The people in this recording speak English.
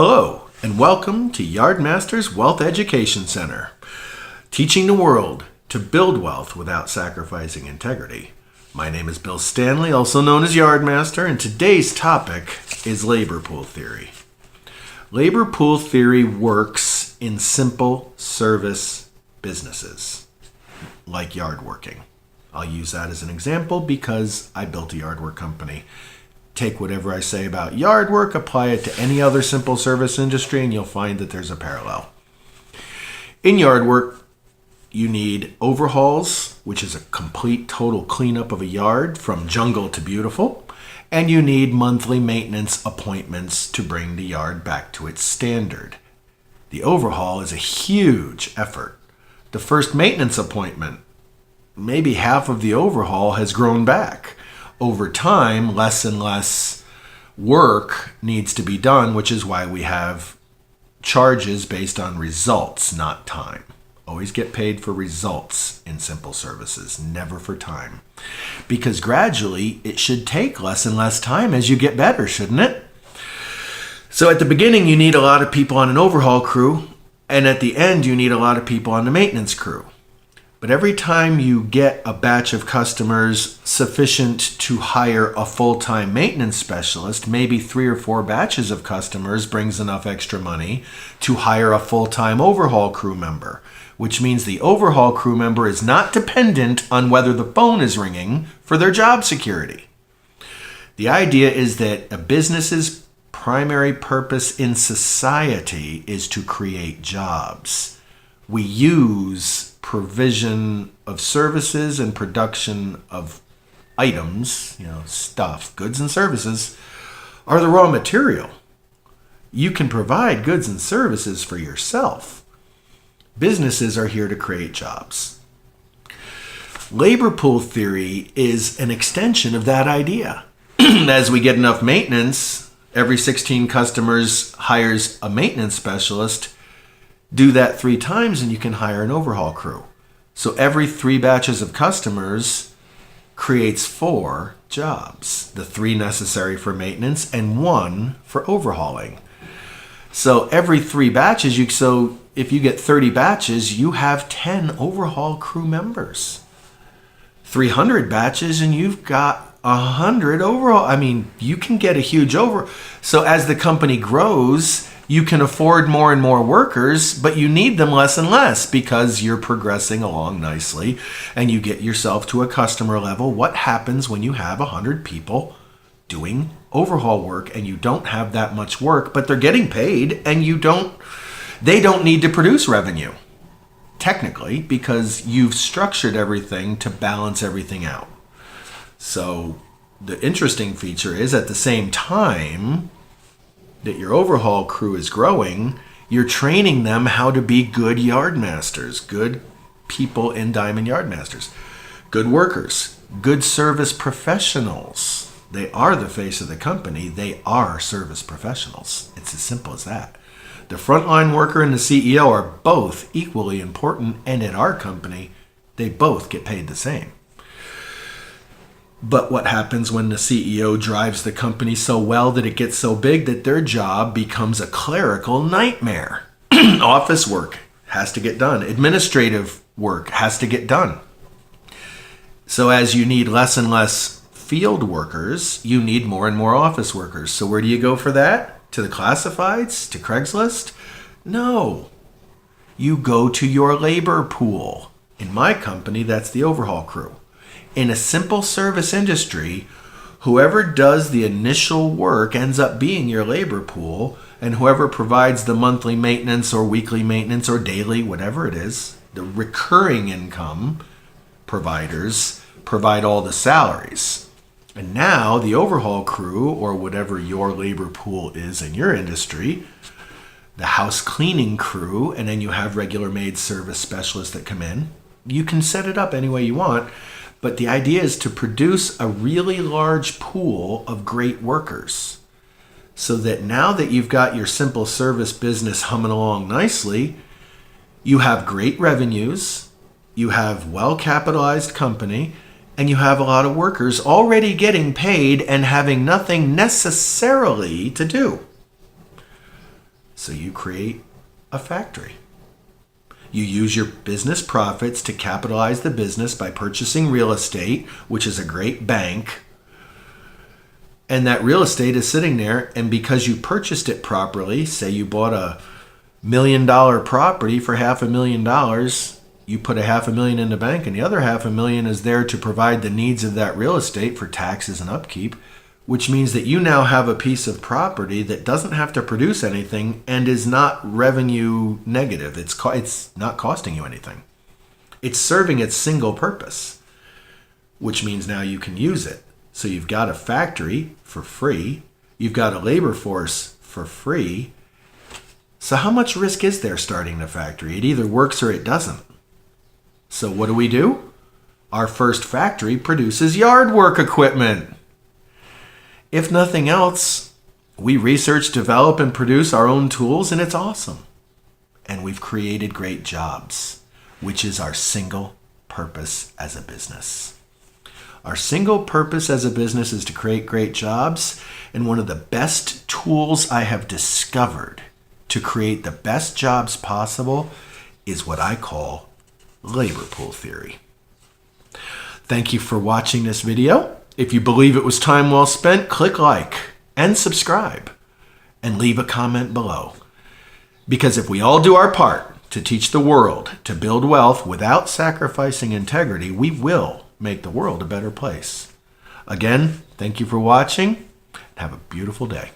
Hello, and welcome to Yardmaster's Wealth Education Center, teaching the world to build wealth without sacrificing integrity. My name is Bill Stanley, also known as Yardmaster, and today's topic is labor pool theory. Labor pool theory works in simple service businesses, like yard working. I'll use that as an example because I built a yard work company. Take whatever I say about yard work, apply it to any other simple service industry, and you'll find that there's a parallel. In yard work, you need overhauls, which is a complete total cleanup of a yard from jungle to beautiful, and you need monthly maintenance appointments to bring the yard back to its standard. The overhaul is a huge effort. The first maintenance appointment, maybe half of the overhaul has grown back. Over time, less and less work needs to be done, which is why we have charges based on results, not time. Always get paid for results in simple services, never for time. Because gradually, it should take less and less time as you get better, shouldn't it? So at the beginning, you need a lot of people on an overhaul crew, and at the end, you need a lot of people on the maintenance crew. But every time you get a batch of customers sufficient to hire a full-time maintenance specialist, maybe 3 or 4 batches of customers brings enough extra money to hire a full-time overhaul crew member, which means the overhaul crew member is not dependent on whether the phone is ringing for their job security. The idea is that a business's primary purpose in society is to create jobs. We use provision of services and production of items, stuff, goods and services, are the raw material. You can provide goods and services for yourself. Businesses are here to create jobs. Labor pool theory is an extension of that idea. As we get enough maintenance, every 16 customers hires a maintenance specialist. Do that 3 times and you can hire an overhaul crew. So every 3 batches of customers creates 4 jobs. The 3 necessary for maintenance and 1 for overhauling. So every 3 batches, if you get 30 batches, you have 10 overhaul crew members. 300 batches and you've got 100 overhaul. You can get a huge So as the company grows, you can afford more and more workers, but you need them less and less because you're progressing along nicely and you get yourself to a customer level. What happens when you have 100 people doing overhaul work and you don't have that much work, but they're getting paid and they don't need to produce revenue, technically, because you've structured everything to balance everything out. So the interesting feature is at the same time that your overhaul crew is growing, you're training them how to be good yardmasters, good people in Diamond Yardmasters, good workers, good service professionals. They are the face of the company. They are service professionals. It's as simple as that. The frontline worker and the CEO are both equally important, and at our company, they both get paid the same. But what happens when the CEO drives the company so well that it gets so big that their job becomes a clerical nightmare? Office work has to get done. Administrative work has to get done. So as you need less and less field workers, you need more and more office workers. So where do you go for that? To the classifieds? To Craigslist? No. You go to your labor pool. In my company, that's the overhaul crew. In a simple service industry, whoever does the initial work ends up being your labor pool, and whoever provides the monthly maintenance or weekly maintenance or daily, whatever it is, the recurring income providers provide all the salaries. And now the overhaul crew, or whatever your labor pool is in your industry, the house cleaning crew, and then you have regular maid service specialists that come in. You can set it up any way you want. But the idea is to produce a really large pool of great workers so that now that you've got your simple service business humming along nicely, you have great revenues, you have well-capitalized company, and you have a lot of workers already getting paid and having nothing necessarily to do. So you create a factory. You use your business profits to capitalize the business by purchasing real estate, which is a great bank. And that real estate is sitting there, and because you purchased it properly, say you bought a $1 million property for $500,000, you put $500,000 in the bank, and the other $500,000 is there to provide the needs of that real estate for taxes and upkeep, which means that you now have a piece of property that doesn't have to produce anything and is not revenue negative. It's not costing you anything. It's serving its single purpose, which means now you can use it. So you've got a factory for free. You've got a labor force for free. So how much risk is there starting the factory? It either works or it doesn't. So what do? Our first factory produces yard work equipment. If nothing else, we research, develop, and produce our own tools, and it's awesome. And we've created great jobs, which is our single purpose as a business. Our single purpose as a business is to create great jobs, and one of the best tools I have discovered to create the best jobs possible is what I call labor pool theory. Thank you for watching this video. If you believe it was time well spent, click like and subscribe and leave a comment below. Because if we all do our part to teach the world to build wealth without sacrificing integrity, we will make the world a better place. Again, thank you for watching and have a beautiful day.